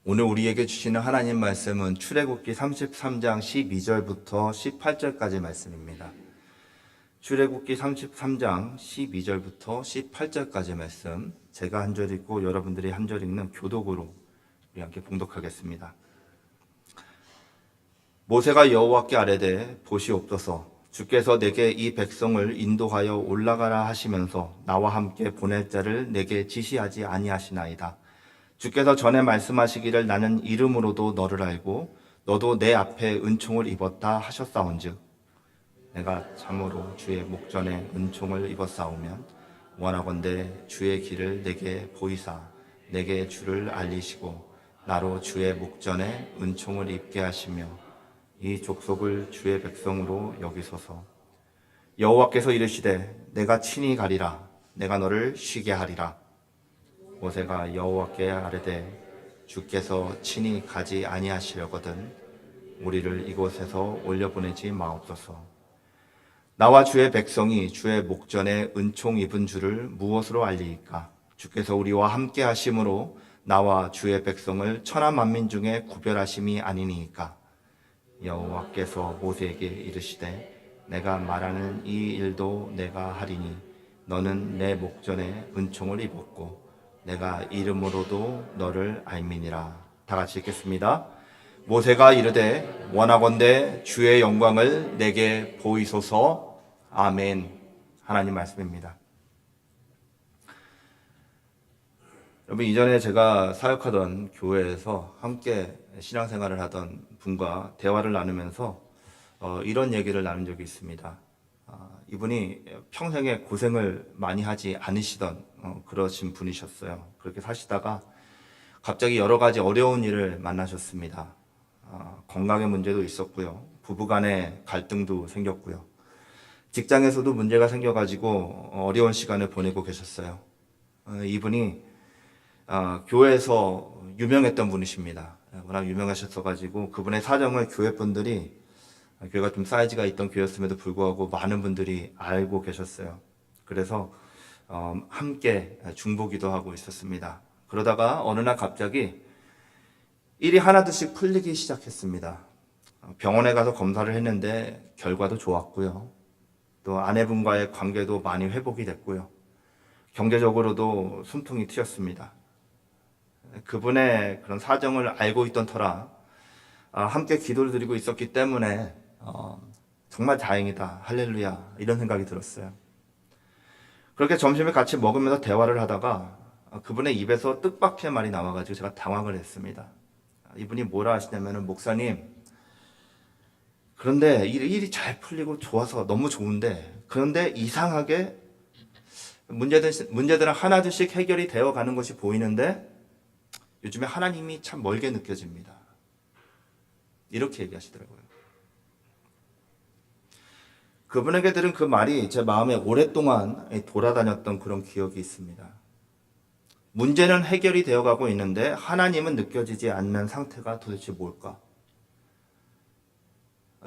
오늘 우리에게 주시는 하나님 말씀은 출애굽기 33장 12절부터 18절까지 말씀입니다. 출애굽기 33장 12절부터 18절까지 말씀, 제가 한 절 읽고 여러분들이 한 절 읽는 교독으로 우리 함께 봉독하겠습니다. 모세가 여호와께 아뢰되 보시옵소서, 주께서 내게 이 백성을 인도하여 올라가라 하시면서 나와 함께 보낼 자를 내게 지시하지 아니하시나이다. 주께서 전에 말씀하시기를 나는 이름으로도 너를 알고 너도 내 앞에 은총을 입었다 하셨사온즉 내가 참으로 주의 목전에 은총을 입었사오면 원하건대 주의 길을 내게 보이사 내게 주를 알리시고 나로 주의 목전에 은총을 입게 하시며 이 족속을 주의 백성으로 여기소서. 여호와께서 이르시되 내가 친히 가리라. 내가 너를 쉬게 하리라. 모세가 여호와께 아뢰되 주께서 친히 가지 아니하시려거든 우리를 이곳에서 올려보내지 마옵소서. 나와 주의 백성이 주의 목전에 은총 입은 줄을 무엇으로 알리이까? 주께서 우리와 함께 하심으로 나와 주의 백성을 천하 만민 중에 구별하심이 아니니이까? 여호와께서 모세에게 이르시되 내가 말하는 이 일도 내가 하리니 너는 내 목전에 은총을 입었고 내가 이름으로도 너를 알미니라. 다 같이 읽겠습니다. 모세가 이르되 원하건대 주의 영광을 내게 보이소서. 아멘. 하나님 말씀입니다. 여러분, 이전에 제가 사역하던 교회에서 함께 신앙생활을 하던 분과 대화를 나누면서 이런 얘기를 나눈 적이 있습니다. 이분이 평생에 고생을 많이 하지 않으시던 그러신 분이셨어요. 그렇게 사시다가 갑자기 여러 가지 어려운 일을 만나셨습니다. 건강의 문제도 있었고요. 부부간의 갈등도 생겼고요. 직장에서도 문제가 생겨가지고 어려운 시간을 보내고 계셨어요. 이분이 교회에서 유명했던 분이십니다. 워낙 유명하셨어가지고 그분의 사정을 교회 분들이, 교회가 좀 사이즈가 있던 교회였음에도 불구하고 많은 분들이 알고 계셨어요. 그래서 함께 중보기도 하고 있었습니다. 그러다가 어느 날 갑자기 일이 하나둘씩 풀리기 시작했습니다. 병원에 가서 검사를 했는데 결과도 좋았고요. 또 아내분과의 관계도 많이 회복이 됐고요. 경제적으로도 숨통이 트였습니다. 그분의 그런 사정을 알고 있던 터라 함께 기도를 드리고 있었기 때문에 정말 다행이다, 할렐루야, 이런 생각이 들었어요. 그렇게 점심을 같이 먹으면서 대화를 하다가 그분의 입에서 뜻밖의 말이 나와가지고 제가 당황을 했습니다. 이분이 뭐라 하시냐면은, 목사님, 그런데 일이 잘 풀리고 좋아서 너무 좋은데, 그런데 이상하게 문제들은 하나둘씩 해결이 되어 가는 것이 보이는데 요즘에 하나님이 참 멀게 느껴집니다. 이렇게 얘기하시더라고요. 그분에게 들은 그 말이 제 마음에 오랫동안 돌아다녔던 그런 기억이 있습니다. 문제는 해결이 되어가고 있는데 하나님은 느껴지지 않는 상태가 도대체 뭘까?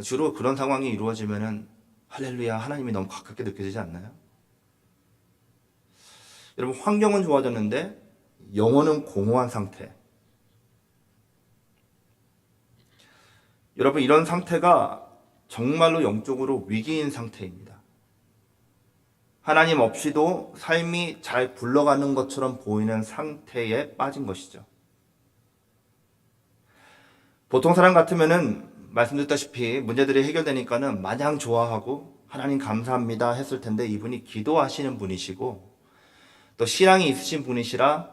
주로 그런 상황이 이루어지면은 할렐루야, 하나님이 너무 가깝게 느껴지지 않나요? 여러분, 환경은 좋아졌는데 영혼은 공허한 상태. 여러분, 이런 상태가 정말로 영적으로 위기인 상태입니다. 하나님 없이도 삶이 잘 굴러가는 것처럼 보이는 상태에 빠진 것이죠. 보통 사람 같으면은 말씀드렸다시피 문제들이 해결되니까는 마냥 좋아하고 하나님 감사합니다 했을 텐데, 이분이 기도하시는 분이시고 또 신앙이 있으신 분이시라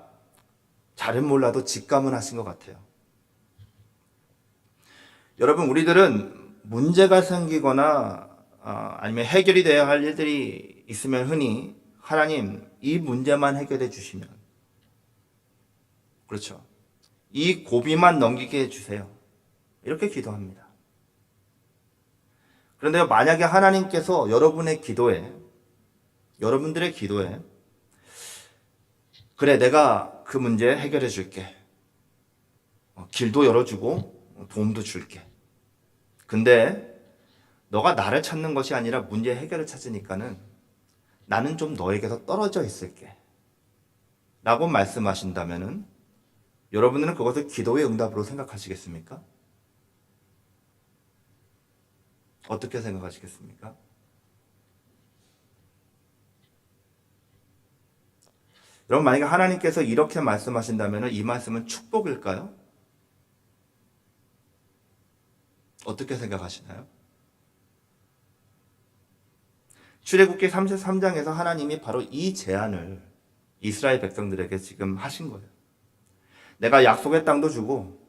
잘은 몰라도 직감은 하신 것 같아요. 여러분, 우리들은 문제가 생기거나 아니면 해결이 되어야 할 일들이 있으면 흔히 하나님, 이 문제만 해결해 주시면, 그렇죠, 이 고비만 넘기게 해주세요, 이렇게 기도합니다. 그런데 만약에 하나님께서 여러분들의 기도에 그래, 내가 그 문제 해결해 줄게, 길도 열어주고 도움도 줄게, 근데 너가 나를 찾는 것이 아니라 문제 해결을 찾으니까는 나는 좀 너에게서 떨어져 있을게 라고 말씀하신다면은 여러분들은 그것을 기도의 응답으로 생각하시겠습니까? 어떻게 생각하시겠습니까? 여러분, 만약에 하나님께서 이렇게 말씀하신다면 이 말씀은 축복일까요? 어떻게 생각하시나요? 출애굽기 33장에서 하나님이 바로 이 제안을 이스라엘 백성들에게 지금 하신 거예요. 내가 약속의 땅도 주고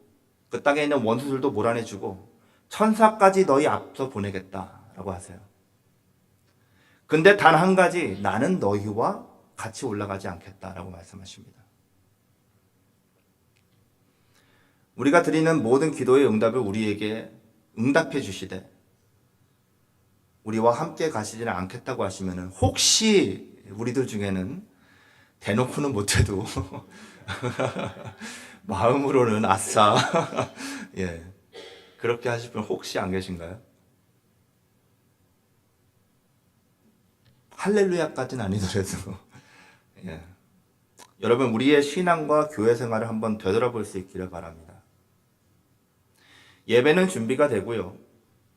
그 땅에 있는 원수들도 몰아내주고 천사까지 너희 앞서 보내겠다라고 하세요. 근데 단 한 가지, 나는 너희와 같이 올라가지 않겠다라고 말씀하십니다. 우리가 드리는 모든 기도의 응답을 우리에게 응답해 주시되 우리와 함께 가시지는 않겠다고 하시면은 혹시 우리들 중에는 대놓고는 못해도 마음으로는 아싸 예, 그렇게 하실 분 혹시 안 계신가요? 할렐루야까지는 아니더라도 예. 여러분, 우리의 신앙과 교회 생활을 한번 되돌아볼 수 있기를 바랍니다. 예배는 준비가 되고요,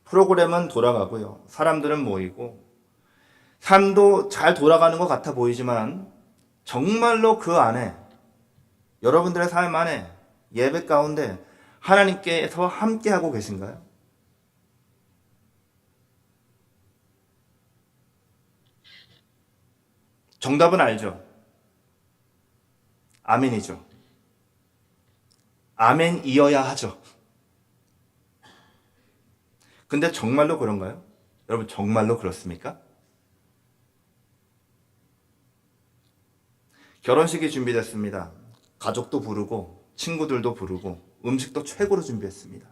프로그램은 돌아가고요, 사람들은 모이고 삶도 잘 돌아가는 것 같아 보이지만 정말로 그 안에, 여러분들의 삶 안에, 예배 가운데 하나님께서 함께하고 계신가요? 정답은 알죠? 아멘이죠. 아멘이어야 하죠. 근데 정말로 그런가요? 여러분, 정말로 그렇습니까? 결혼식이 준비됐습니다. 가족도 부르고 친구들도 부르고 음식도 최고로 준비했습니다.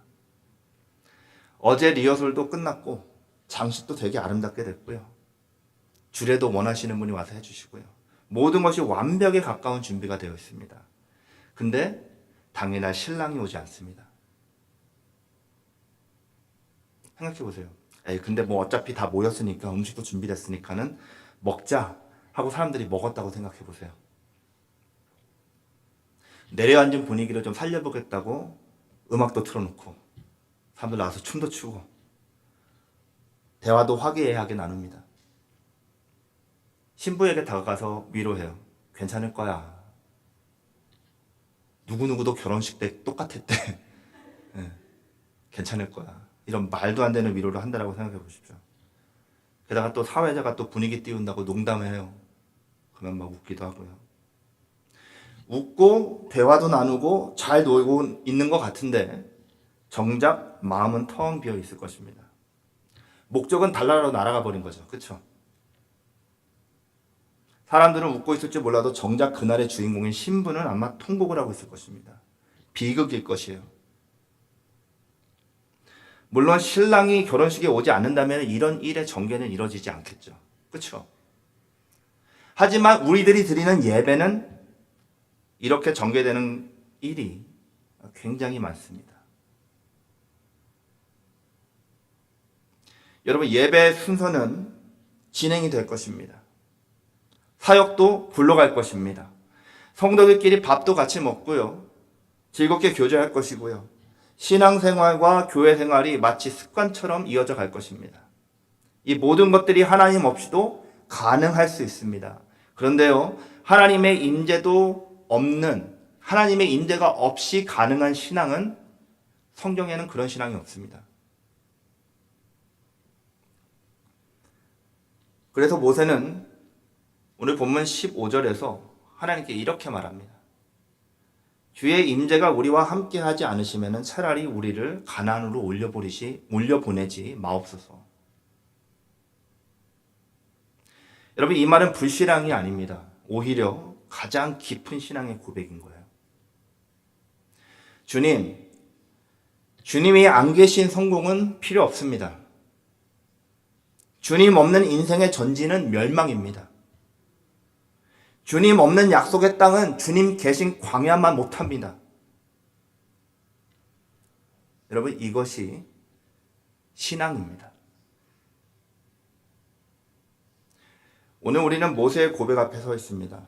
어제 리허설도 끝났고 장식도 되게 아름답게 됐고요. 주례도 원하시는 분이 와서 해주시고요. 모든 것이 완벽에 가까운 준비가 되어 있습니다. 근데 당일날 신랑이 오지 않습니다. 생각해 보세요. 에이, 근데 뭐 어차피 다 모였으니까 음식도 준비됐으니까는 먹자 하고 사람들이 먹었다고 생각해 보세요. 내려앉은 분위기를 좀 살려보겠다고 음악도 틀어놓고 사람들 나와서 춤도 추고 대화도 화기애애하게 나눕니다. 신부에게 다가가서 위로해요. 괜찮을 거야. 누구누구도 결혼식 때 똑같았대. 네, 괜찮을 거야. 이런 말도 안 되는 위로를 한다라고 생각해 보십시오. 게다가 또 사회자가 또 분위기 띄운다고 농담해요. 그러면 막 웃기도 하고요. 웃고 대화도 나누고 잘 놀고 있는 것 같은데 정작 마음은 텅 비어 있을 것입니다. 목적은 달나라로 날아가 버린 거죠. 그렇죠? 사람들은 웃고 있을지 몰라도 정작 그날의 주인공인 신부는 아마 통곡을 하고 있을 것입니다. 비극일 것이에요. 물론 신랑이 결혼식에 오지 않는다면 이런 일의 전개는 이루어지지 않겠죠. 그렇죠? 하지만 우리들이 드리는 예배는 이렇게 전개되는 일이 굉장히 많습니다. 여러분, 예배 순서는 진행이 될 것입니다. 사역도 굴러갈 것입니다. 성도들끼리 밥도 같이 먹고요, 즐겁게 교제할 것이고요, 신앙생활과 교회생활이 마치 습관처럼 이어져 갈 것입니다. 이 모든 것들이 하나님 없이도 가능할 수 있습니다. 그런데요, 하나님의 임재도 없는, 하나님의 임재가 없이 가능한 신앙은, 성경에는 그런 신앙이 없습니다. 그래서 모세는 오늘 본문 15절에서 하나님께 이렇게 말합니다. 주의 임재가 우리와 함께 하지 않으시면 차라리 우리를 가나안으로 올려보내지 마옵소서. 여러분, 이 말은 불신앙이 아닙니다. 오히려 가장 깊은 신앙의 고백인 거예요. 주님이 안 계신 성공은 필요 없습니다. 주님 없는 인생의 전진은 멸망입니다. 주님 없는 약속의 땅은 주님 계신 광야만 못합니다. 여러분, 이것이 신앙입니다. 오늘 우리는 모세의 고백 앞에 서 있습니다.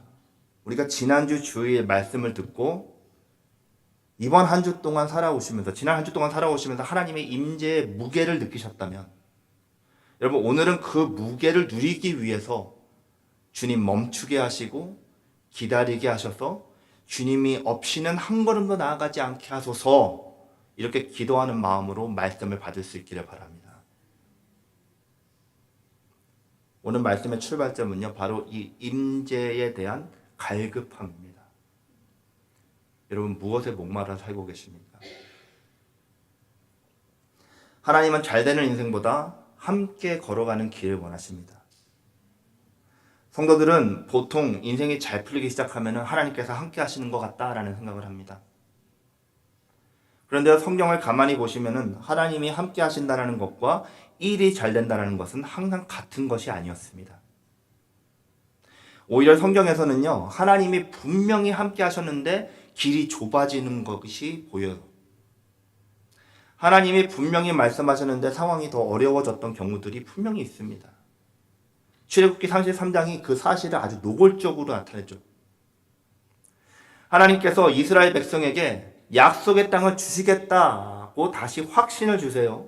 우리가 지난주 주일 말씀을 듣고 이번 한 주 동안 살아오시면서, 지난 한 주 동안 살아오시면서 하나님의 임재의 무게를 느끼셨다면, 여러분 오늘은 그 무게를 누리기 위해서 주님 멈추게 하시고 기다리게 하셔서 주님이 없이는 한 걸음도 나아가지 않게 하소서, 이렇게 기도하는 마음으로 말씀을 받을 수 있기를 바랍니다. 오늘 말씀의 출발점은요, 바로 이 임재에 대한 갈급함입니다. 여러분 무엇에 목말라 살고 계십니까? 하나님은 잘되는 인생보다 함께 걸어가는 길을 원하십니다. 성도들은 보통 인생이 잘 풀리기 시작하면 하나님께서 함께 하시는 것 같다라는 생각을 합니다. 그런데 성경을 가만히 보시면 하나님이 함께 하신다는 것과 일이 잘 된다는 것은 항상 같은 것이 아니었습니다. 오히려 성경에서는요, 하나님이 분명히 함께 하셨는데 길이 좁아지는 것이 보여요. 하나님이 분명히 말씀하셨는데 상황이 더 어려워졌던 경우들이 분명히 있습니다. 출애굽기 33장이 그 사실을 아주 노골적으로 나타냈죠. 하나님께서 이스라엘 백성에게 약속의 땅을 주시겠다고 다시 확신을 주세요.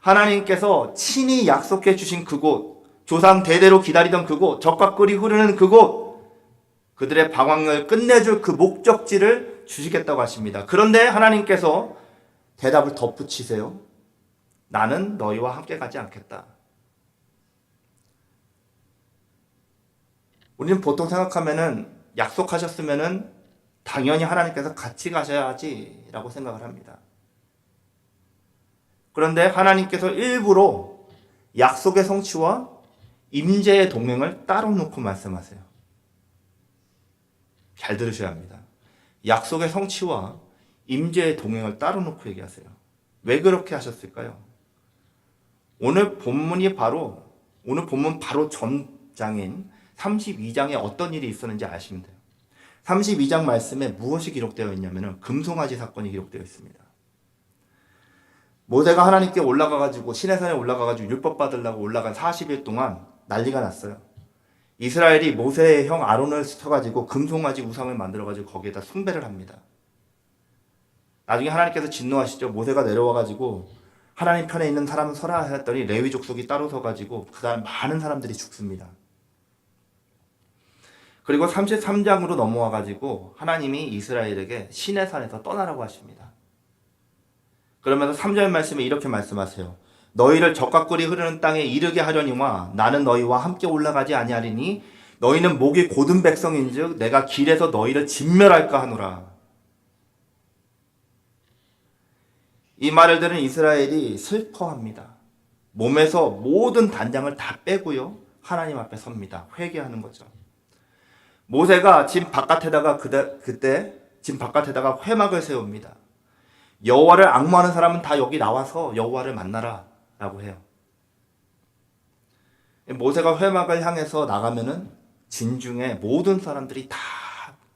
하나님께서 친히 약속해 주신 그곳, 조상 대대로 기다리던 그곳, 젖과 꿀이 흐르는 그곳, 그들의 방황을 끝내줄 그 목적지를 주시겠다고 하십니다. 그런데 하나님께서 대답을 덧붙이세요. 나는 너희와 함께 가지 않겠다. 우리는 보통 생각하면은 약속하셨으면은 당연히 하나님께서 같이 가셔야지 라고 생각을 합니다. 그런데 하나님께서 일부러 약속의 성취와 임재의 동행을 따로 놓고 말씀하세요. 잘 들으셔야 합니다. 약속의 성취와 임재의 동행을 따로 놓고 얘기하세요. 왜 그렇게 하셨을까요? 오늘 본문 바로 전장인 32장에 어떤 일이 있었는지 아시면 돼요. 32장 말씀에 무엇이 기록되어 있냐면 금송아지 사건이 기록되어 있습니다. 모세가 하나님께 올라가가지고 시내산에 올라가가지고 율법 받으려고 올라간 40일 동안 난리가 났어요. 이스라엘이 모세의 형 아론을 시켜가지고 금송아지 우상을 만들어가지고 거기에다 숭배를 합니다. 나중에 하나님께서 진노하시죠. 모세가 내려와가지고 하나님 편에 있는 사람은 서라 했더니 레위 족속이 따로 서가지고 그 다음 많은 사람들이 죽습니다. 그리고 33장으로 넘어와가지고 하나님이 이스라엘에게 시내산에서 떠나라고 하십니다. 그러면서 3절 말씀에 이렇게 말씀하세요. 너희를 젖과 꿀이 흐르는 땅에 이르게 하려니와 나는 너희와 함께 올라가지 아니하리니 너희는 목이 곧은 백성인즉 내가 길에서 너희를 진멸할까 하노라. 이 말을 들은 이스라엘이 슬퍼합니다. 몸에서 모든 단장을 다 빼고요, 하나님 앞에 섭니다. 회개하는 거죠. 모세가 집 바깥에다가 그때 집 바깥에다가 회막을 세웁니다. 여호와를 앙모하는 사람은 다 여기 나와서 여호와를 만나라 라고 해요. 모세가 회막을 향해서 나가면은 진중에 모든 사람들이 다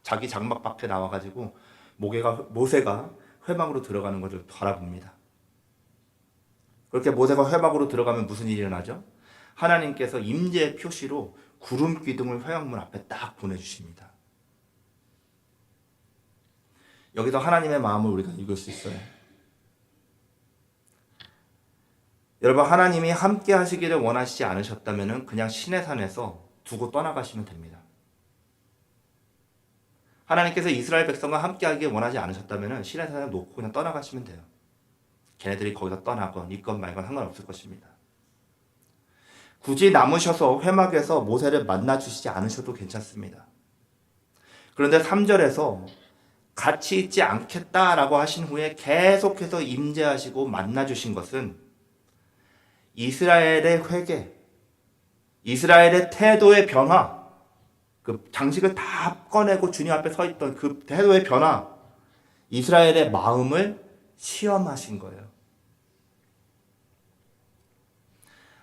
자기 장막 밖에 나와가지고 모세가 회막으로 들어가는 것을 바라봅니다. 그렇게 모세가 회막으로 들어가면 무슨 일이 일어나죠? 하나님께서 임재의 표시로 구름 기둥을 회막문 앞에 딱 보내주십니다. 여기서 하나님의 마음을 우리가 읽을 수 있어요. 여러분, 하나님이 함께 하시기를 원하시지 않으셨다면 그냥 시내산에서 두고 떠나가시면 됩니다. 하나님께서 이스라엘 백성과 함께 하길 원하지 않으셨다면 시내산에 놓고 그냥 떠나가시면 돼요. 걔네들이 거기서 떠나건 있건 말건 상관없을 것입니다. 굳이 남으셔서 회막에서 모세를 만나주시지 않으셔도 괜찮습니다. 그런데 3절에서 같이 있지 않겠다라고 하신 후에 계속해서 임재하시고 만나주신 것은 이스라엘의 회개, 이스라엘의 태도의 변화, 그 장식을 다 꺼내고 주님 앞에 서 있던 그 태도의 변화, 이스라엘의 마음을 시험하신 거예요.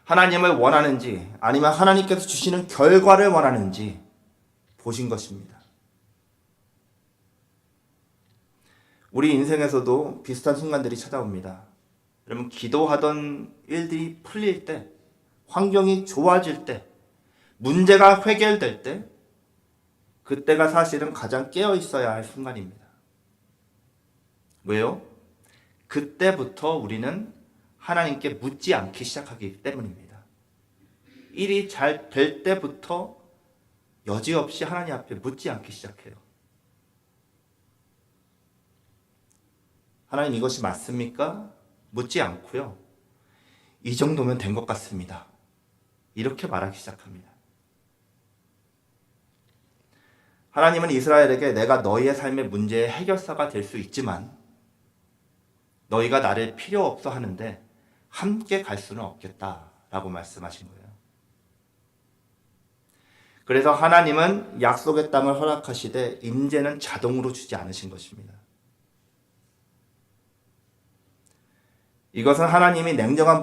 하나님을 원하는지 아니면 하나님께서 주시는 결과를 원하는지 보신 것입니다. 우리 인생에서도 비슷한 순간들이 찾아옵니다. 여러분, 기도하던 일들이 풀릴 때, 환경이 좋아질 때, 문제가 해결될 때, 그때가 사실은 가장 깨어 있어야 할 순간입니다. 왜요? 그때부터 우리는 하나님께 묻지 않기 시작하기 때문입니다. 일이 잘 될 때부터 여지없이 하나님 앞에 묻지 않기 시작해요. 하나님 이것이 맞습니까? 묻지 않고요. 이 정도면 된 것 같습니다. 이렇게 말하기 시작합니다. 하나님은 이스라엘에게 내가 너희의 삶의 문제의 해결사가 될 수 있지만 너희가 나를 필요 없어 하는데 함께 갈 수는 없겠다라고 말씀하신 거예요. 그래서 하나님은 약속의 땅을 허락하시되 임재는 자동으로 주지 않으신 것입니다. 이것은 하나님이 냉정한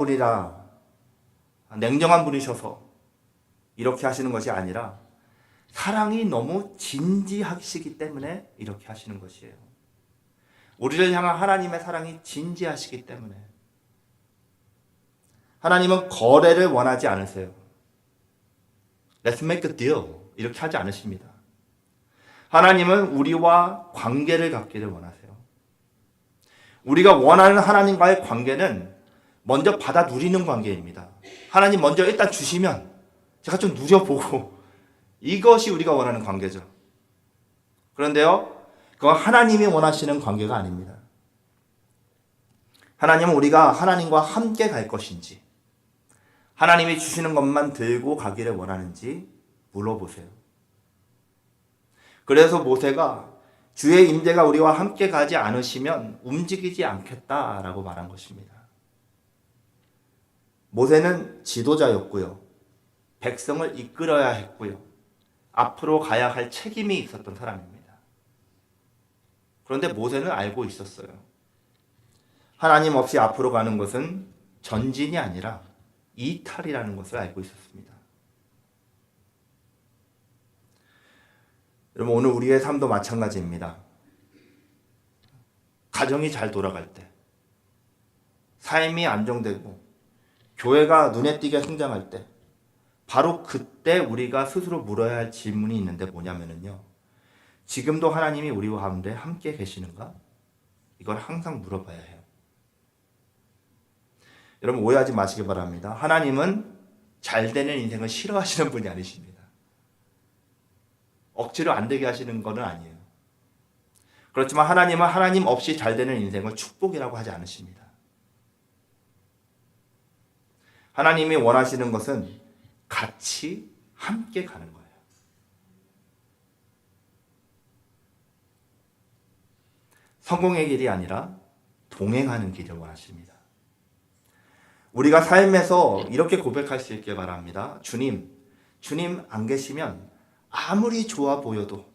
분이셔서 이렇게 하시는 것이 아니라 사랑이 너무 진지하시기 때문에 이렇게 하시는 것이에요. 우리를 향한 하나님의 사랑이 진지하시기 때문에. 하나님은 거래를 원하지 않으세요. Let's make a deal. 이렇게 하지 않으십니다. 하나님은 우리와 관계를 갖기를 원하세요. 우리가 원하는 하나님과의 관계는 먼저 받아 누리는 관계입니다. 하나님 먼저 일단 주시면 제가 좀 누려보고 이것이 우리가 원하는 관계죠. 그런데요, 그건 하나님이 원하시는 관계가 아닙니다. 하나님은 우리가 하나님과 함께 갈 것인지 하나님이 주시는 것만 들고 가기를 원하는지 물어보세요. 그래서 모세가 주의 임재가 우리와 함께 가지 않으시면 움직이지 않겠다라고 말한 것입니다. 모세는 지도자였고요. 백성을 이끌어야 했고요. 앞으로 가야 할 책임이 있었던 사람입니다. 그런데 모세는 알고 있었어요. 하나님 없이 앞으로 가는 것은 전진이 아니라 이탈이라는 것을 알고 있었습니다. 여러분, 오늘 우리의 삶도 마찬가지입니다. 가정이 잘 돌아갈 때, 삶이 안정되고 교회가 눈에 띄게 성장할 때, 바로 그때 우리가 스스로 물어야 할 질문이 있는데 뭐냐면요, 지금도 하나님이 우리와 가운데 함께 계시는가? 이걸 항상 물어봐야 해요. 여러분, 오해하지 마시기 바랍니다. 하나님은 잘 되는 인생을 싫어하시는 분이 아니십니다. 억지로 안 되게 하시는 건 아니에요. 그렇지만 하나님은 하나님 없이 잘 되는 인생을 축복이라고 하지 않으십니다. 하나님이 원하시는 것은 같이 함께 가는 거예요. 성공의 길이 아니라 동행하는 길을 원하십니다. 우리가 삶에서 이렇게 고백할 수 있길 바랍니다. 주님 안 계시면 아무리 좋아 보여도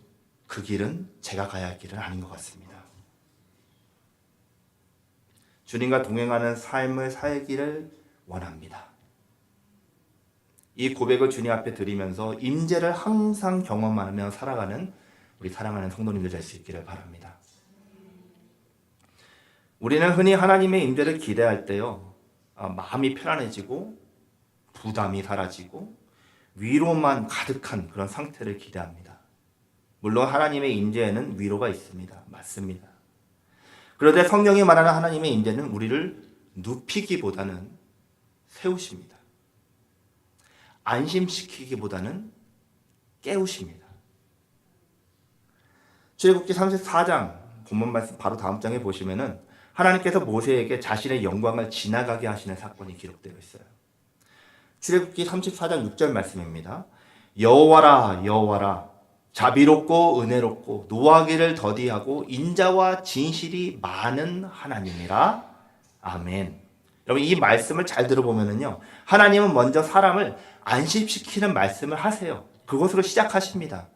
그 길은 제가 가야 할 길은 아닌 것 같습니다. 주님과 동행하는 삶을 살기를 원합니다. 이 고백을 주님 앞에 드리면서 임재를 항상 경험하며 살아가는 우리 사랑하는 성도님들 될 수 있기를 바랍니다. 우리는 흔히 하나님의 임재를 기대할 때요, 마음이 편안해지고 부담이 사라지고 위로만 가득한 그런 상태를 기대합니다. 물론 하나님의 임재에는 위로가 있습니다. 맞습니다. 그런데 성경이 말하는 하나님의 임재는 우리를 눕히기보다는 세우십니다. 안심시키기보다는 깨우십니다. 출애굽기 34장 본문 말씀 바로 다음 장에 보시면은 하나님께서 모세에게 자신의 영광을 지나가게 하시는 사건이 기록되어 있어요. 출애굽기 34장 6절 말씀입니다. 여호와라 여호와라 자비롭고 은혜롭고 노하기를 더디하고 인자와 진실이 많은 하나님이라. 아멘. 여러분, 이 말씀을 잘 들어보면은요, 하나님은 먼저 사람을 안심시키는 말씀을 하세요. 그것으로 시작하십니다.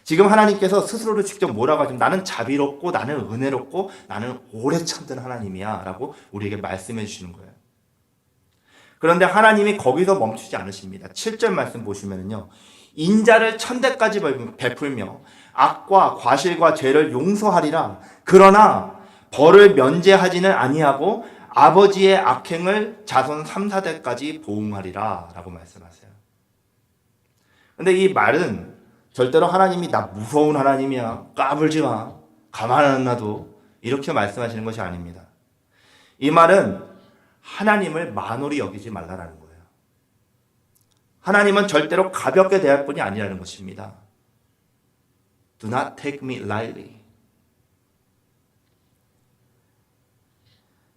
지금 하나님께서 스스로를 직접 뭐라고 하시면 나는 자비롭고 나는 은혜롭고 나는 오래 참된 하나님이야 라고 우리에게 말씀해 주시는 거예요. 그런데 하나님이 거기서 멈추지 않으십니다. 7절 말씀 보시면요, 인자를 천대까지 베풀며 악과 과실과 죄를 용서하리라. 그러나 벌을 면제하지는 아니하고 아버지의 악행을 자손 3, 4대까지 보응하리라 라고 말씀하세요. 근데 이 말은 절대로 하나님이 나 무서운 하나님이야, 까불지 마, 가만 안 놔도 이렇게 말씀하시는 것이 아닙니다. 이 말은 하나님을 만홀히 여기지 말라라는 거예요. 하나님은 절대로 가볍게 대할 분이 아니라는 것입니다. Do not take me lightly.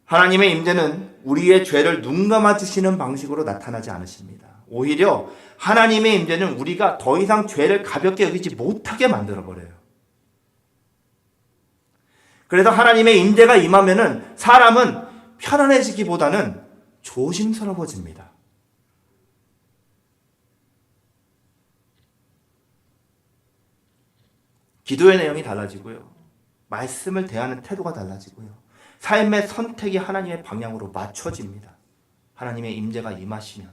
하나님의 임재는 우리의 죄를 눈감아 주시는 방식으로 나타나지 않으십니다. 오히려 하나님의 임재는 우리가 더 이상 죄를 가볍게 여기지 못하게 만들어버려요. 그래서 하나님의 임재가 임하면은 사람은 편안해지기보다는 조심스러워집니다. 기도의 내용이 달라지고요. 말씀을 대하는 태도가 달라지고요. 삶의 선택이 하나님의 방향으로 맞춰집니다. 하나님의 임재가 임하시면.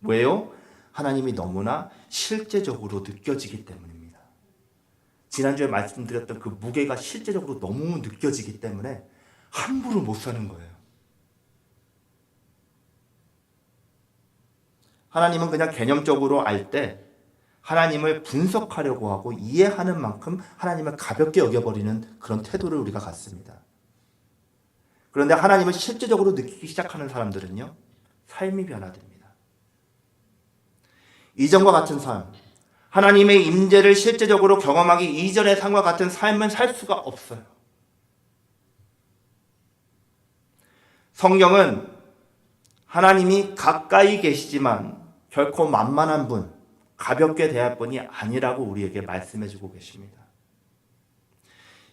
왜요? 하나님이 너무나 실제적으로 느껴지기 때문입니다. 지난주에 말씀드렸던 그 무게가 실제적으로 너무 느껴지기 때문에 함부로 못 사는 거예요. 하나님은 그냥 개념적으로 알 때 하나님을 분석하려고 하고 이해하는 만큼 하나님을 가볍게 여겨버리는 그런 태도를 우리가 갖습니다. 그런데 하나님을 실제적으로 느끼기 시작하는 사람들은요, 삶이 변화됩니다. 이전과 같은 삶, 하나님의 임재를 실제적으로 경험하기 이전의 삶과 같은 삶은 살 수가 없어요. 성경은 하나님이 가까이 계시지만 결코 만만한 분, 가볍게 대할 분이 아니라고 우리에게 말씀해주고 계십니다.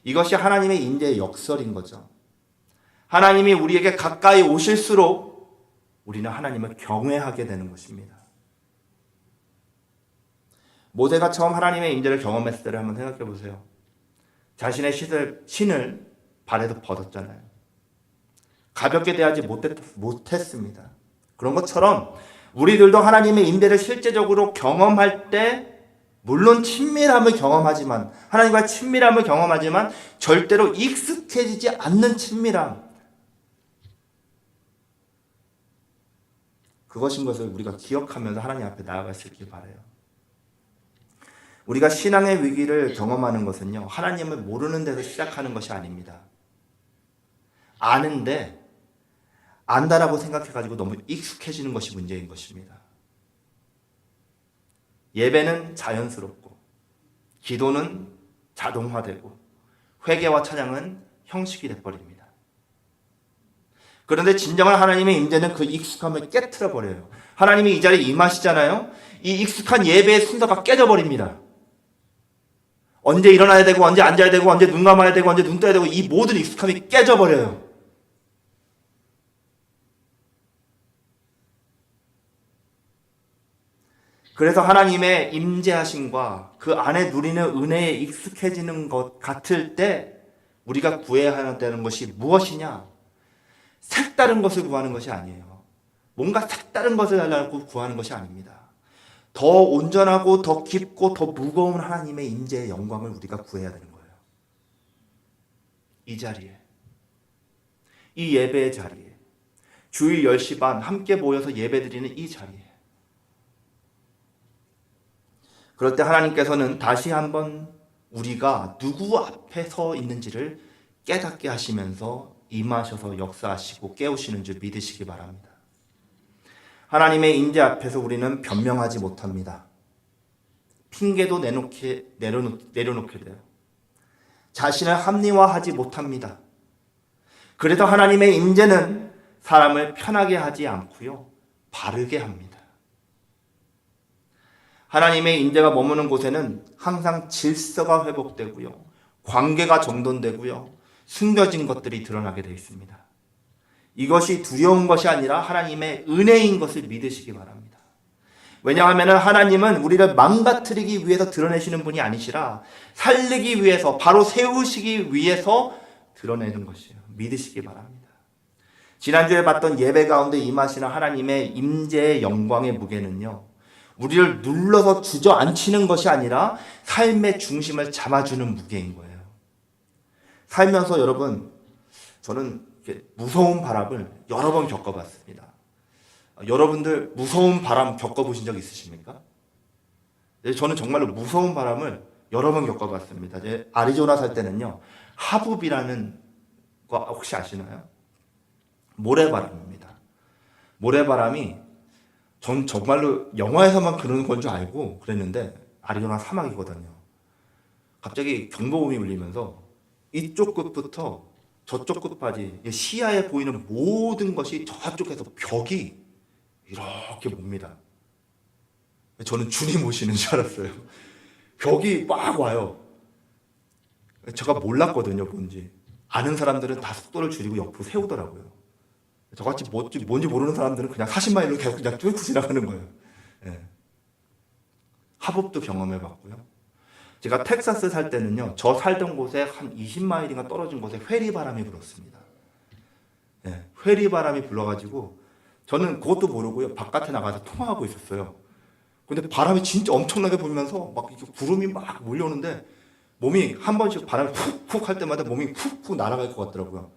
이것이 하나님의 임재의 역설인 거죠. 하나님이 우리에게 가까이 오실수록 우리는 하나님을 경외하게 되는 것입니다. 모세가 처음 하나님의 임재를 경험했을 때를 한번 생각해 보세요. 자신의 신을 발에서 벗었잖아요. 가볍게 대하지 못했습니다. 그런 것처럼 우리들도 하나님의 임재를 실제적으로 경험할 때 물론 친밀함을 경험하지만 하나님과의 친밀함을 경험하지만 절대로 익숙해지지 않는 친밀함, 그것인 것을 우리가 기억하면서 하나님 앞에 나아갈 수 있길 바라요. 우리가 신앙의 위기를 경험하는 것은요, 하나님을 모르는 데서 시작하는 것이 아닙니다. 아는데 안다라고 생각해가지고 너무 익숙해지는 것이 문제인 것입니다. 예배는 자연스럽고 기도는 자동화되고 회개와 찬양은 형식이 돼버립니다. 그런데 진정한 하나님의 임재는 그 익숙함을 깨트려버려요. 하나님이 이 자리에 임하시잖아요. 이 익숙한 예배의 순서가 깨져버립니다. 언제 일어나야 되고 언제 앉아야 되고 언제 눈 감아야 되고 언제 눈 떠야 되고 이 모든 익숙함이 깨져버려요. 그래서 하나님의 임재하심과 그 안에 누리는 은혜에 익숙해지는 것 같을 때 우리가 구해야 되는 것이 무엇이냐? 색다른 것을 구하는 것이 아니에요. 뭔가 색다른 것을 달라고 구하는 것이 아닙니다. 더 온전하고 더 깊고 더 무거운 하나님의 임재의 영광을 우리가 구해야 되는 거예요. 이 자리에, 이 예배의 자리에, 주일 10시 반 함께 모여서 예배드리는 이 자리에, 그럴 때 하나님께서는 다시 한번 우리가 누구 앞에 서 있는지를 깨닫게 하시면서 임하셔서 역사하시고 깨우시는 줄 믿으시기 바랍니다. 하나님의 임재 앞에서 우리는 변명하지 못합니다. 핑계도 내려놓게 돼요. 자신을 합리화하지 못합니다. 그래서 하나님의 임재는 사람을 편하게 하지 않고요, 바르게 합니다. 하나님의 임재가 머무는 곳에는 항상 질서가 회복되고요, 관계가 정돈되고요, 숨겨진 것들이 드러나게 되어 있습니다. 이것이 두려운 것이 아니라 하나님의 은혜인 것을 믿으시기 바랍니다. 왜냐하면 하나님은 우리를 망가뜨리기 위해서 드러내시는 분이 아니시라 살리기 위해서, 바로 세우시기 위해서 드러내는 것이에요. 믿으시기 바랍니다. 지난주에 봤던 예배 가운데 임하시는 하나님의 임재의 영광의 무게는요, 우리를 눌러서 주저앉히는 것이 아니라 삶의 중심을 잡아주는 무게인 거예요. 살면서 여러분, 저는 무서운 바람을 여러 번 겪어봤습니다. 여러분들 무서운 바람 겪어보신 적 있으십니까? 저는 정말로 무서운 바람을 여러 번 겪어봤습니다. 아리조나 살 때는요, 하붑이라는 거 혹시 아시나요? 모래바람입니다. 모래바람이 전 정말로 영화에서만 그러는 건 줄 알고 그랬는데 아리조나 사막이거든요. 갑자기 경보음이 울리면서 이쪽 끝부터 저쪽 끝까지 시야에 보이는 모든 것이 저쪽에서 벽이 이렇게 봅니다. 저는 주님 오시는 줄 알았어요. 벽이 막 와요. 제가 몰랐거든요, 뭔지. 아는 사람들은 다 속도를 줄이고 옆으로 세우더라고요. 저같이 뭔지 모르는 사람들은 그냥 40마일로 계속 그냥 뚫고 지나가는 거예요. 예. 하붑도 경험해봤고요. 제가 텍사스 살 때는요, 저 살던 곳에 한 20마일인가 떨어진 곳에 회리바람이 불었습니다. 예. 회리바람이 불어가지고 저는 그것도 모르고요, 바깥에 나가서 통화하고 있었어요. 근데 바람이 진짜 엄청나게 불면서 막 이렇게 구름이 막 몰려오는데 몸이 한 번씩 바람이 훅훅 할 때마다 몸이 훅훅 날아갈 것 같더라고요.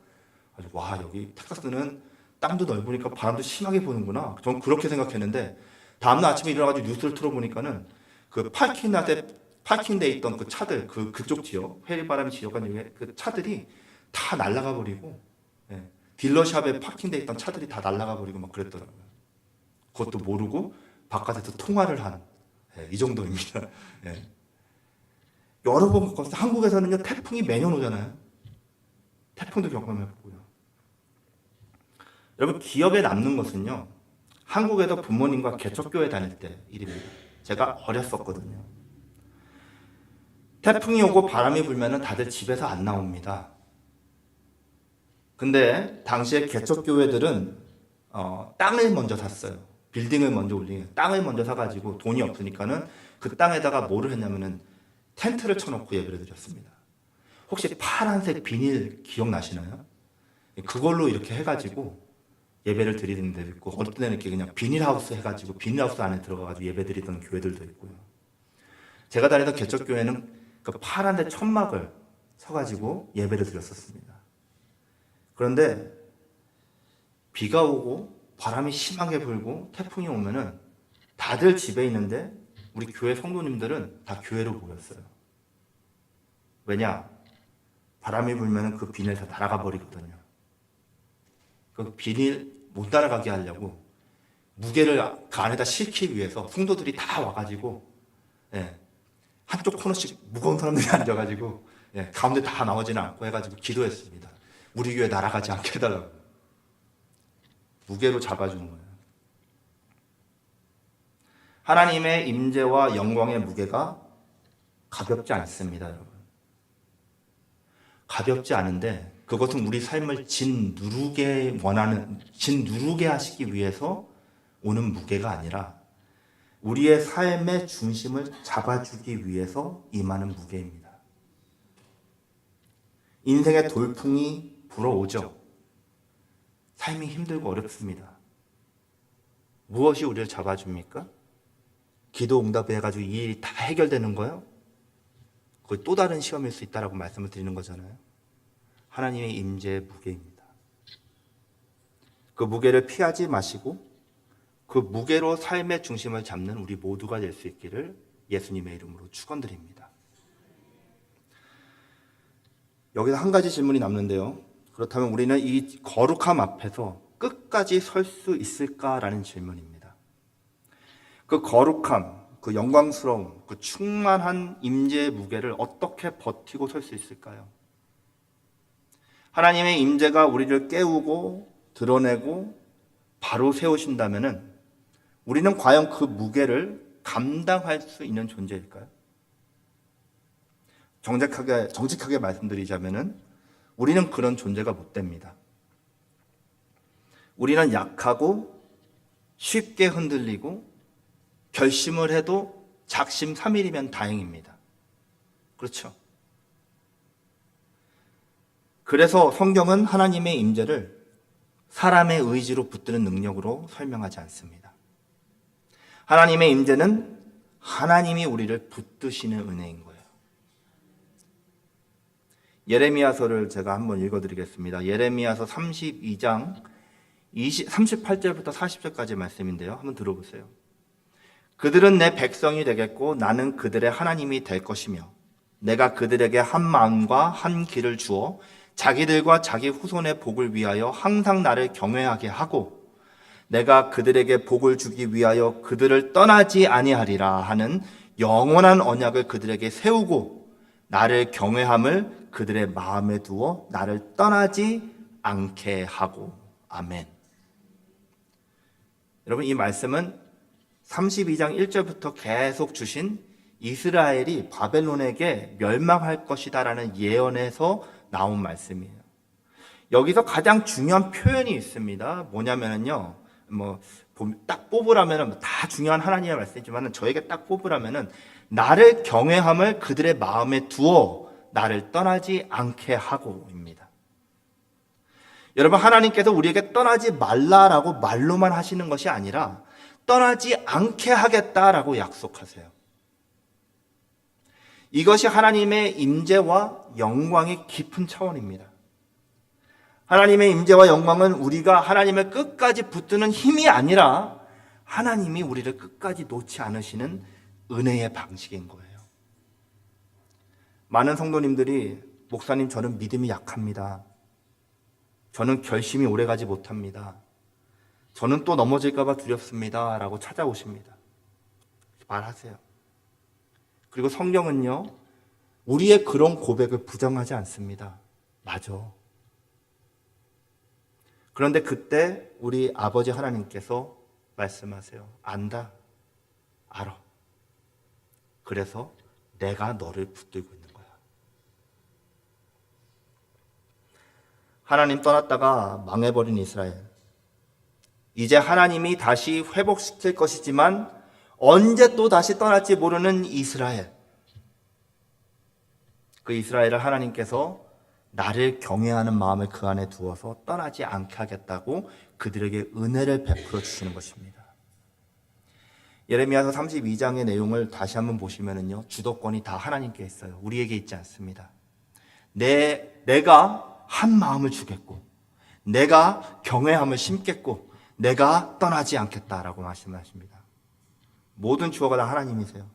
아주 와, 여기 텍사스는 땅도 넓으니까 바람도 심하게 부는구나. 저는 그렇게 생각했는데 다음날 아침에 일어나가지고 뉴스를 틀어보니까는 그 파킹돼 있던 그 차들, 그쪽 지역, 회리바람이 지역간 그 차들이 다 날아가 버리고, 예, 딜러샵에 파킹돼 있던 차들이 다 날아가 버리고 막 그랬더라고요. 그것도 모르고 바깥에서 통화를 한, 예, 이 정도입니다. 예. 여러 번 겪었어요. 한국에서는요, 태풍이 매년 오잖아요. 태풍도 경험해보고요. 여러분, 기억에 남는 것은요, 한국에서 부모님과 개척교회 다닐 때 일입니다. 제가 어렸었거든요. 태풍이 오고 바람이 불면 다들 집에서 안 나옵니다. 근데 당시에 개척교회들은 땅을 먼저 샀어요. 빌딩을 먼저 올리는, 땅을 먼저 사가지고 돈이 없으니까는 그 땅에다가 뭐를 했냐면은 텐트를 쳐놓고 예배를 드렸습니다. 혹시 파란색 비닐 기억나시나요? 그걸로 이렇게 해가지고 예배를 드리는 데도 있고, 어떤 데는 이렇게 그냥 비닐하우스 해가지고 비닐하우스 안에 들어가가지고 예배 드리던 교회들도 있고요. 제가 다니던 개척교회는 그 파란색 천막을 서가지고 예배를 드렸었습니다. 그런데 비가 오고 바람이 심하게 불고 태풍이 오면은 다들 집에 있는데 우리 교회 성도님들은 다 교회로 모였어요. 왜냐? 바람이 불면 그 비닐 다 날아가 버리거든요. 그 비닐 못 날아가게 하려고 무게를 그 안에다 싣기 위해서 성도들이 다 와가지고, 예, 한쪽 코너씩 무거운 사람들이 앉아가지고, 예, 가운데 다 나오지는 않고 해가지고 기도했습니다. 우리 교회 날아가지 않게 해달라고. 무게로 잡아주는 거예요. 하나님의 임재와 영광의 무게가 가볍지 않습니다, 여러분. 가볍지 않은데 그것은 우리 삶을 짓누르게 하시기 위해서 오는 무게가 아니라 우리의 삶의 중심을 잡아주기 위해서 임하는 무게입니다. 인생의 돌풍이 불어오죠. 삶이 힘들고 어렵습니다. 무엇이 우리를 잡아줍니까? 기도 응답을 해가지고 이 일이 다 해결되는 거예요? 그게 또 다른 시험일 수 있다라고 말씀을 드리는 거잖아요. 하나님의 임재의 무게입니다. 그 무게를 피하지 마시고 그 무게로 삶의 중심을 잡는 우리 모두가 될 수 있기를 예수님의 이름으로 축원드립니다. 여기서 한 가지 질문이 남는데요. 그렇다면 우리는 이 거룩함 앞에서 끝까지 설 수 있을까라는 질문입니다. 그 거룩함, 그 영광스러움, 그 충만한 임재의 무게를 어떻게 버티고 설 수 있을까요? 하나님의 임재가 우리를 깨우고 드러내고 바로 세우신다면은 우리는 과연 그 무게를 감당할 수 있는 존재일까요? 정직하게 말씀드리자면은 우리는 그런 존재가 못 됩니다. 우리는 약하고 쉽게 흔들리고 결심을 해도 작심삼일이면 다행입니다. 그렇죠? 그래서 성경은 하나님의 임재를 사람의 의지로 붙드는 능력으로 설명하지 않습니다. 하나님의 임재는 하나님이 우리를 붙드시는 은혜인 거예요. 예레미야서를 제가 한번 읽어드리겠습니다. 예레미야서 32장 38절부터 40절까지 말씀인데요. 한번 들어보세요. 그들은 내 백성이 되겠고 나는 그들의 하나님이 될 것이며 내가 그들에게 한 마음과 한 길을 주어 자기들과 자기 후손의 복을 위하여 항상 나를 경외하게 하고 내가 그들에게 복을 주기 위하여 그들을 떠나지 아니하리라 하는 영원한 언약을 그들에게 세우고 나를 경외함을 그들의 마음에 두어 나를 떠나지 않게 하고. 아멘. 여러분, 이 말씀은 32장 1절부터 계속 주신 이스라엘이 바벨론에게 멸망할 것이다라는 예언에서 나온 말씀이에요. 여기서 가장 중요한 표현이 있습니다. 뭐냐면요, 딱 뽑으라면 다 중요한 하나님의 말씀이지만 저에게 딱 뽑으라면은 나를 경외함을 그들의 마음에 두어 나를 떠나지 않게 하고입니다. 여러분, 하나님께서 우리에게 떠나지 말라라고 말로만 하시는 것이 아니라 떠나지 않게 하겠다라고 약속하세요. 이것이 하나님의 임재와 영광의 깊은 차원입니다. 하나님의 임재와 영광은 우리가 하나님을 끝까지 붙드는 힘이 아니라 하나님이 우리를 끝까지 놓지 않으시는 은혜의 방식인 거예요. 많은 성도님들이 목사님, 저는 믿음이 약합니다. 저는 결심이 오래가지 못합니다. 저는 또 넘어질까 봐 두렵습니다 라고 찾아오십니다. 말하세요. 그리고 성경은요, 우리의 그런 고백을 부정하지 않습니다. 맞아. 그런데 그때 우리 아버지 하나님께서 말씀하세요. 안다. 알아. 그래서 내가 너를 붙들고 있는 거야. 하나님 떠났다가 망해버린 이스라엘. 이제 하나님이 다시 회복시킬 것이지만 언제 또 다시 떠날지 모르는 이스라엘. 그 이스라엘을 하나님께서 나를 경외하는 마음을 그 안에 두어서 떠나지 않게 하겠다고 그들에게 은혜를 베풀어 주시는 것입니다. 예레미야서 32장의 내용을 다시 한번 보시면은요, 주도권이 다 하나님께 있어요. 우리에게 있지 않습니다. 내가 한 마음을 주겠고, 내가 경외함을 심겠고, 내가 떠나지 않겠다라고 말씀하십니다. 모든 주어가 다 하나님이세요.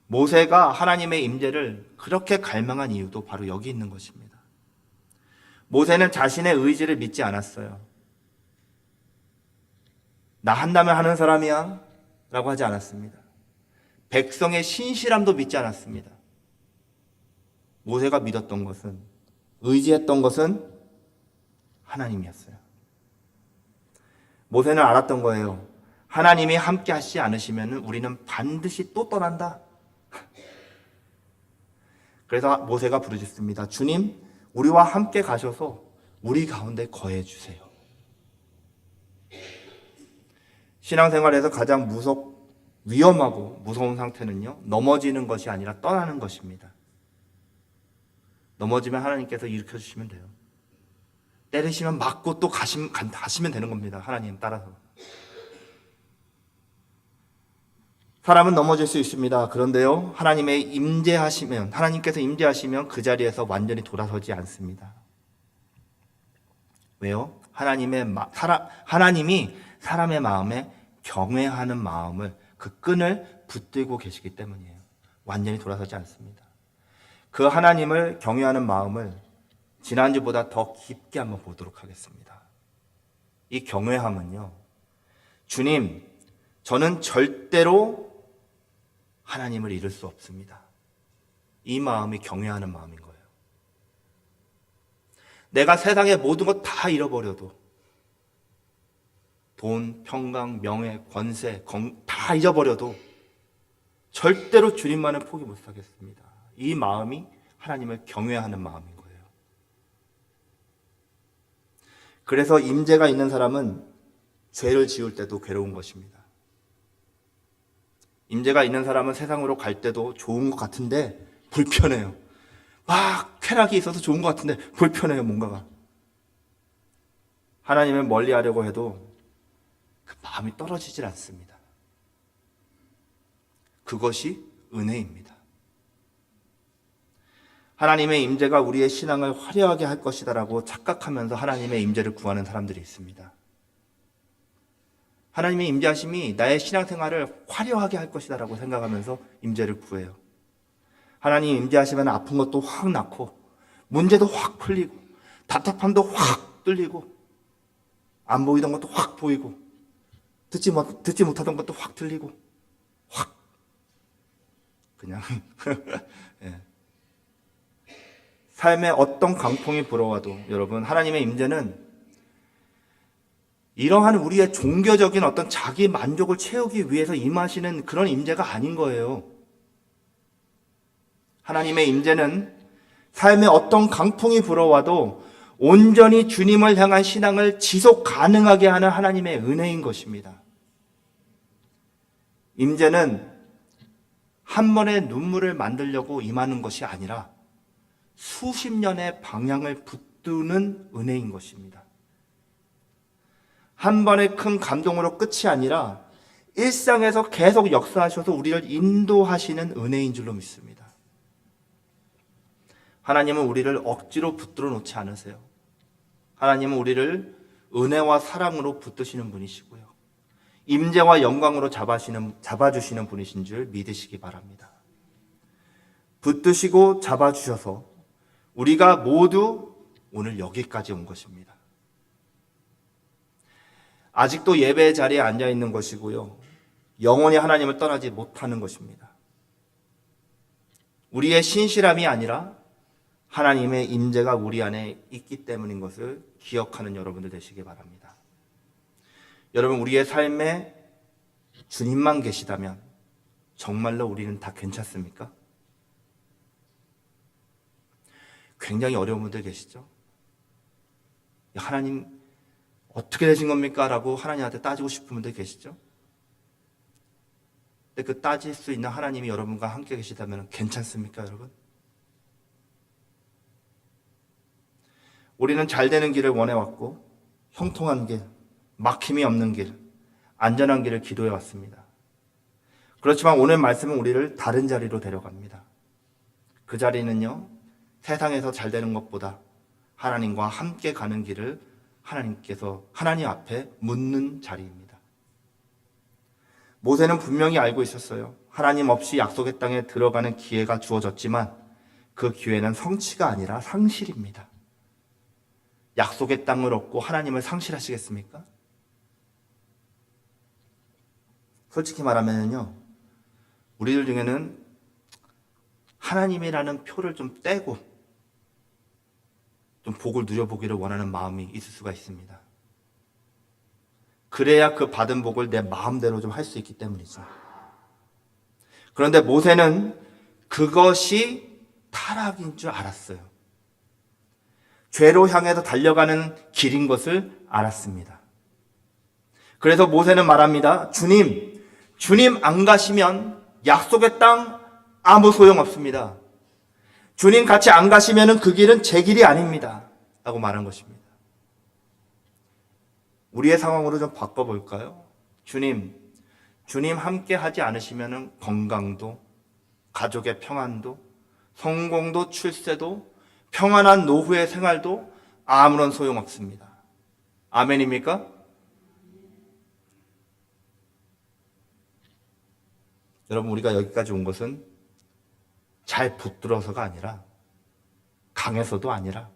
모세가 하나님의 임재를 그렇게 갈망한 이유도 바로 여기 있는 것입니다. 모세는 자신의 의지를 믿지 않았어요. 나 한다면 하는 사람이야 라고 하지 않았습니다. 백성의 신실함도 믿지 않았습니다. 모세가 믿었던 것은, 의지했던 것은 하나님이었어요. 모세는 알았던 거예요. 하나님이 함께 하시지 않으시면 우리는 반드시 또 떠난다. 그래서 모세가 부르짖습니다. 주님, 우리와 함께 가셔서 우리 가운데 거해 주세요. 신앙생활에서 가장 위험하고 무서운 상태는요, 넘어지는 것이 아니라 떠나는 것입니다. 넘어지면 하나님께서 일으켜 주시면 돼요. 때리시면 맞고 또 가시면 되는 겁니다. 하나님 따라서. 사람은 넘어질 수 있습니다. 그런데요, 하나님께서 임재하시면 그 자리에서 완전히 돌아서지 않습니다. 왜요? 하나님이 사람의 마음에 경외하는 마음을, 그 끈을 붙들고 계시기 때문이에요. 완전히 돌아서지 않습니다. 그 하나님을 경외하는 마음을 지난주보다 더 깊게 한번 보도록 하겠습니다. 이 경외함은요, 주님, 저는 절대로 하나님을 잃을 수 없습니다. 이 마음이 경외하는 마음인 거예요. 내가 세상의 모든 것 다 잃어버려도, 돈, 평강, 명예, 권세, 다 잊어버려도 절대로 주님만을 포기 못하겠습니다. 이 마음이 하나님을 경외하는 마음인 거예요. 그래서 임재가 있는 사람은 죄를 지을 때도 괴로운 것입니다. 임재가 있는 사람은 세상으로 갈 때도 좋은 것 같은데 불편해요. 막 쾌락이 있어서 좋은 것 같은데 불편해요, 뭔가가. 하나님을 멀리하려고 해도 그 마음이 떨어지질 않습니다. 그것이 은혜입니다. 하나님의 임재가 우리의 신앙을 화려하게 할 것이다라고 착각하면서 하나님의 임재를 구하는 사람들이 있습니다. 하나님의 임재하심이 나의 신앙생활을 화려하게 할 것이다라고 생각하면서 임재를 구해요. 하나님 임재하시면 아픈 것도 확 낫고 문제도 확 풀리고 답답함도 확 뚫리고 안 보이던 것도 확 보이고 듣지 못하던 것도 확 들리고 확 그냥 예. 삶에 어떤 강풍이 불어와도 여러분 하나님의 임재는 이러한 우리의 종교적인 어떤 자기 만족을 채우기 위해서 임하시는 그런 임재가 아닌 거예요. 하나님의 임재는 삶에 어떤 강풍이 불어와도 온전히 주님을 향한 신앙을 지속 가능하게 하는 하나님의 은혜인 것입니다. 임재는 한 번의 눈물을 만들려고 임하는 것이 아니라 수십 년의 방향을 붙드는 은혜인 것입니다. 한 번의 큰 감동으로 끝이 아니라 일상에서 계속 역사하셔서 우리를 인도하시는 은혜인 줄로 믿습니다. 하나님은 우리를 억지로 붙들어 놓지 않으세요. 하나님은 우리를 은혜와 사랑으로 붙드시는 분이시고요. 임재와 영광으로 잡아주시는 분이신 줄 믿으시기 바랍니다. 붙드시고 잡아주셔서 우리가 모두 오늘 여기까지 온 것입니다. 아직도 예배의 자리에 앉아 있는 것이고요. 영원히 하나님을 떠나지 못하는 것입니다. 우리의 신실함이 아니라 하나님의 임재가 우리 안에 있기 때문인 것을 기억하는 여러분들 되시기 바랍니다. 여러분, 우리의 삶에 주님만 계시다면 정말로 우리는 다 괜찮습니까? 굉장히 어려운 분들 계시죠? 하나님 어떻게 되신 겁니까? 라고 하나님한테 따지고 싶은 분들 계시죠? 근데 그 따질 수 있는 하나님이 여러분과 함께 계시다면 괜찮습니까, 여러분? 우리는 잘 되는 길을 원해왔고 형통한 길, 막힘이 없는 길, 안전한 길을 기도해 왔습니다. 그렇지만 오늘 말씀은 우리를 다른 자리로 데려갑니다. 그 자리는요, 세상에서 잘 되는 것보다 하나님과 함께 가는 길을 하나님 앞에 묻는 자리입니다. 모세는 분명히 알고 있었어요. 하나님 없이 약속의 땅에 들어가는 기회가 주어졌지만 그 기회는 성취가 아니라 상실입니다. 약속의 땅을 얻고 하나님을 상실하시겠습니까? 솔직히 말하면요, 우리들 중에는 하나님이라는 표를 좀 떼고 좀 복을 누려보기를 원하는 마음이 있을 수가 있습니다. 그래야 그 받은 복을 내 마음대로 좀 할 수 있기 때문이죠. 그런데 모세는 그것이 타락인 줄 알았어요. 죄로 향해서 달려가는 길인 것을 알았습니다. 그래서 모세는 말합니다. 주님 안 가시면 약속의 땅 아무 소용없습니다. 주님 같이 안 가시면 그 길은 제 길이 아닙니다. 라고 말한 것입니다. 우리의 상황으로 좀 바꿔볼까요? 주님 함께 하지 않으시면 건강도, 가족의 평안도, 성공도, 출세도, 평안한 노후의 생활도 아무런 소용없습니다. 아멘입니까? 여러분, 우리가 여기까지 온 것은 잘 붙들어서가 아니라, 강해서도 아니라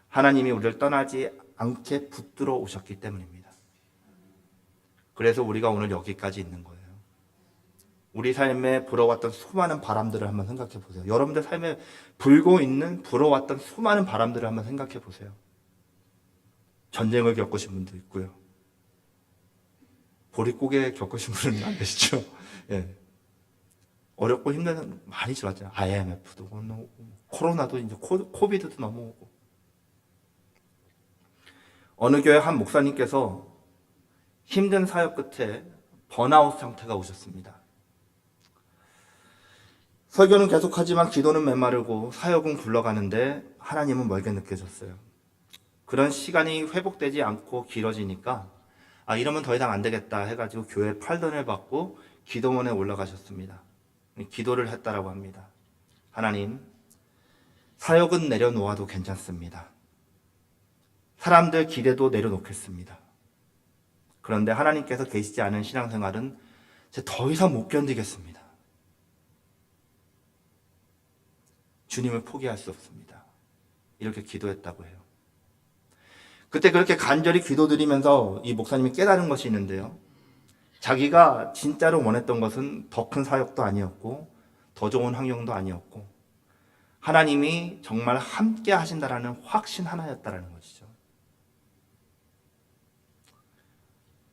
하나님이 우리를 떠나지 않게 붙들어 오셨기 때문입니다. 그래서 우리가 오늘 여기까지 있는 거예요. 우리 삶에 불어왔던 수많은 바람들을 한번 생각해 보세요. 여러분들 삶에 불고 있는 불어왔던 수많은 바람들을 한번 생각해 보세요. 전쟁을 겪으신 분도 있고요. 보릿고개 겪으신 분은 안 계시죠? 예. 어렵고 힘든 많이 지났잖아요. IMF도 넘어오고, 코로나도 이제 코비드도 넘어오고. 어느 교회 한 목사님께서 힘든 사역 끝에 번아웃 상태가 오셨습니다. 설교는 계속하지만 기도는 메마르고 사역은 굴러가는데 하나님은 멀게 느껴졌어요. 그런 시간이 회복되지 않고 길어지니까 이러면 더 이상 안 되겠다 해가지고 교회 팔던을 받고 기도원에 올라가셨습니다. 기도를 했다라고 합니다. 하나님, 사역은 내려놓아도 괜찮습니다. 사람들 기대도 내려놓겠습니다. 그런데 하나님께서 계시지 않은 신앙생활은 더 이상 못 견디겠습니다. 주님을 포기할 수 없습니다. 이렇게 기도했다고 해요. 그때 그렇게 간절히 기도드리면서 이 목사님이 깨달은 것이 있는데요. 자기가 진짜로 원했던 것은 더 큰 사역도 아니었고 더 좋은 환경도 아니었고 하나님이 정말 함께 하신다라는 확신 하나였다라는 것이죠.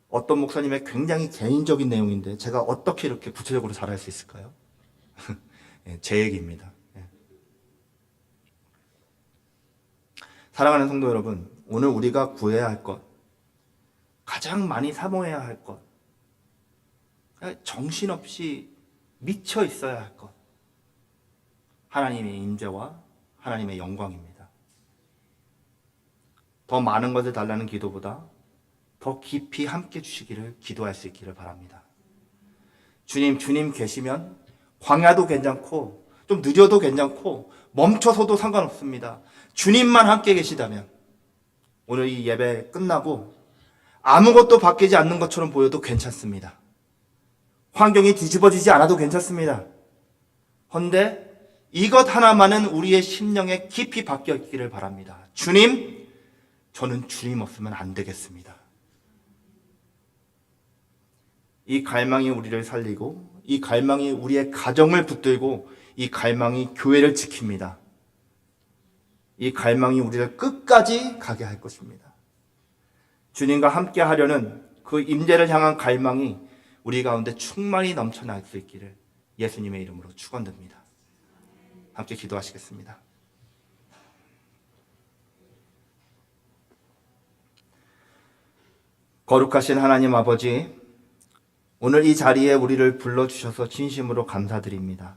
어떤 목사님의 굉장히 개인적인 내용인데 제가 어떻게 이렇게 구체적으로 잘할 수 있을까요? 제 얘기입니다. 사랑하는 성도 여러분, 오늘 우리가 구해야 할 것, 가장 많이 사모해야 할 것, 정신없이 미쳐 있어야 할 것, 하나님의 임재와 하나님의 영광입니다. 더 많은 것을 달라는 기도보다 더 깊이 함께 주시기를 기도할 수 있기를 바랍니다. 주님 계시면 광야도 괜찮고 좀 늦어도 괜찮고 멈춰서도 상관없습니다. 주님만 함께 계시다면 오늘 이 예배 끝나고 아무것도 바뀌지 않는 것처럼 보여도 괜찮습니다. 환경이 뒤집어지지 않아도 괜찮습니다. 헌데 이것 하나만은 우리의 심령에 깊이 박혀 있기를 바랍니다. 주님, 저는 주님 없으면 안 되겠습니다. 이 갈망이 우리를 살리고 이 갈망이 우리의 가정을 붙들고 이 갈망이 교회를 지킵니다. 이 갈망이 우리를 끝까지 가게 할 것입니다. 주님과 함께 하려는 그 임재를 향한 갈망이 우리 가운데 충만히 넘쳐날 수 있기를 예수님의 이름으로 축원드립니다. 함께 기도하시겠습니다. 거룩하신 하나님 아버지, 오늘 이 자리에 우리를 불러주셔서 진심으로 감사드립니다.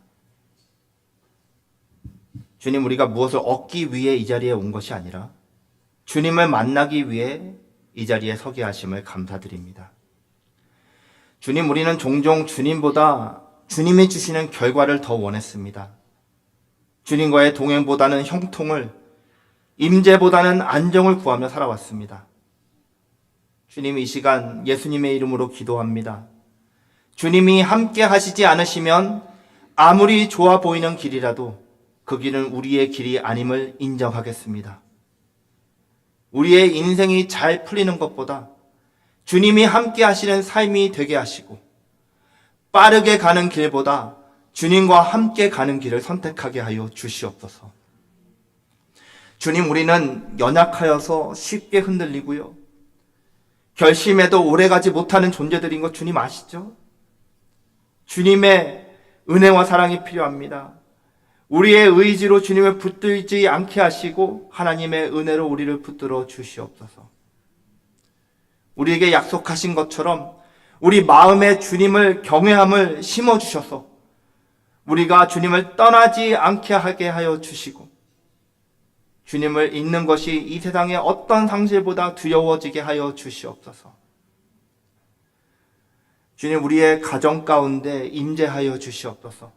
주님, 우리가 무엇을 얻기 위해 이 자리에 온 것이 아니라 주님을 만나기 위해 이 자리에 서게 하심을 감사드립니다. 주님, 우리는 종종 주님보다 주님이 주시는 결과를 더 원했습니다. 주님과의 동행보다는 형통을, 임재보다는 안정을 구하며 살아왔습니다. 주님, 이 시간 예수님의 이름으로 기도합니다. 주님이 함께 하시지 않으시면 아무리 좋아 보이는 길이라도 그 길은 우리의 길이 아님을 인정하겠습니다. 우리의 인생이 잘 풀리는 것보다 주님이 함께 하시는 삶이 되게 하시고 빠르게 가는 길보다 주님과 함께 가는 길을 선택하게 하여 주시옵소서. 주님, 우리는 연약하여서 쉽게 흔들리고요. 결심해도 오래가지 못하는 존재들인 것 주님 아시죠? 주님의 은혜와 사랑이 필요합니다. 우리의 의지로 주님을 붙들지 않게 하시고 하나님의 은혜로 우리를 붙들어 주시옵소서. 우리에게 약속하신 것처럼 우리 마음에 주님을 경외함을 심어주셔서 우리가 주님을 떠나지 않게 하게 하여 주시고 주님을 잊는 것이 이 세상의 어떤 상실보다 두려워지게 하여 주시옵소서. 주님, 우리의 가정 가운데 임재하여 주시옵소서.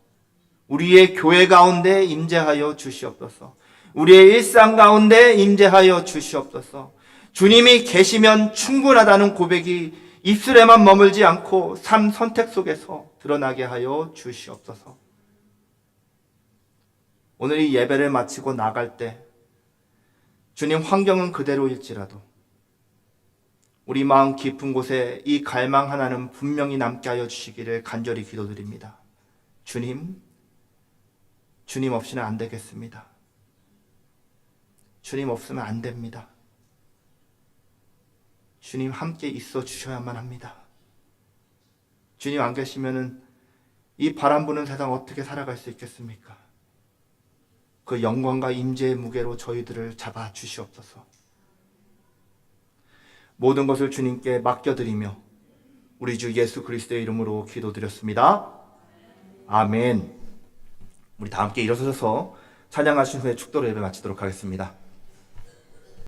우리의 교회 가운데 임재하여 주시옵소서. 우리의 일상 가운데 임재하여 주시옵소서. 주님이 계시면 충분하다는 고백이 입술에만 머물지 않고 삶 선택 속에서 드러나게 하여 주시옵소서. 오늘 이 예배를 마치고 나갈 때 주님, 환경은 그대로일지라도 우리 마음 깊은 곳에 이 갈망 하나는 분명히 남게 하여 주시기를 간절히 기도드립니다. 주님 없이는 안 되겠습니다. 주님 없으면 안 됩니다. 주님 함께 있어 주셔야만 합니다. 주님 안 계시면은 이 바람 부는 세상 어떻게 살아갈 수 있겠습니까? 그 영광과 임재의 무게로 저희들을 잡아 주시옵소서. 모든 것을 주님께 맡겨드리며 우리 주 예수 그리스도의 이름으로 기도드렸습니다. 아멘. 우리 다 함께 일어서서 찬양하신 후에 축도로 예배 마치도록 하겠습니다.